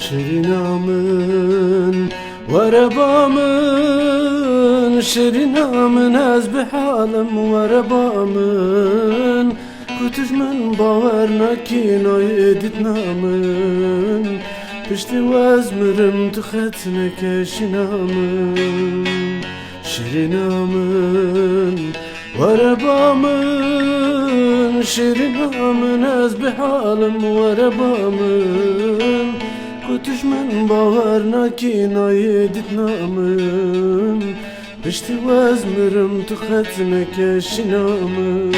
Şirinamın varabamın, şirinamın ez bihalim varabamın, kutujmen baver nakinayı ditnamın, pişti vazmırım tıkhetne keşinamın. Şirinamın varabamın, şirinamın ez bihalim varabamın, kutujmen baver nakinayı ditnamın, pişti vazmırım tıkhetne keşinamın.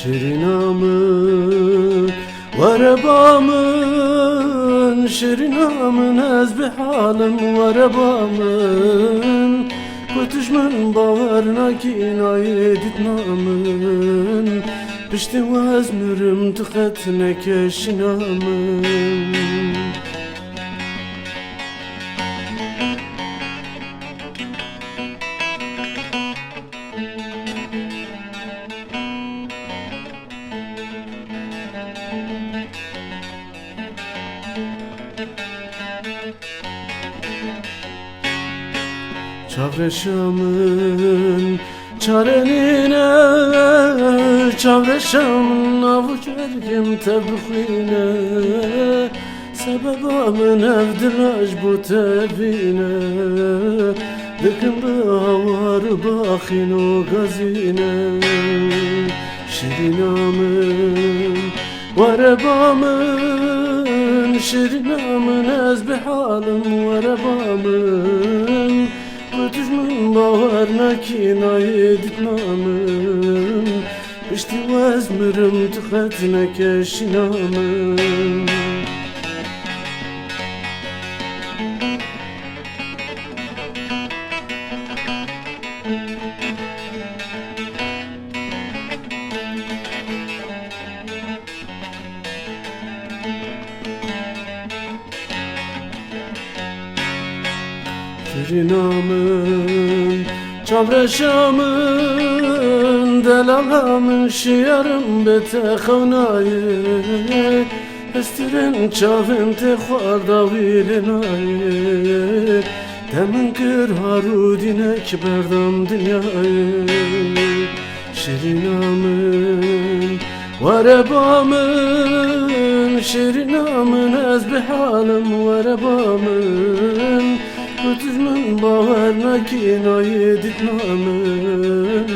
Şirinamın varabamın, şirinamın ez bihalim varabamın, kutujmen baver nakinayı ditnamın, pişti vazmırım tıkhetne keşinamın. Çavreşamın çarenine, çavreşamın avuç ergim tebxine, sebebamın evdiraj bu tevine, dikimde var bakın o gazine. Şirinamın varabamın, şirinamın ez bihalim varabamın, kutujmen baver nakinayı ditnamın, pişti vazmırım tıkhetne keşinamın. Şirinamın çavreşamın, delalamın şiyarım bete xewnayı, estirin çavim te xwarda vilinayı, demin kır harudinek berdam dünyayı. Şirinamın varabamın, şirinamın ez bihalim varabamın, kutujmen baver nakinayı ditnamın,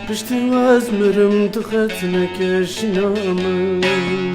pişti vazmırım tıkhetne keşinamın.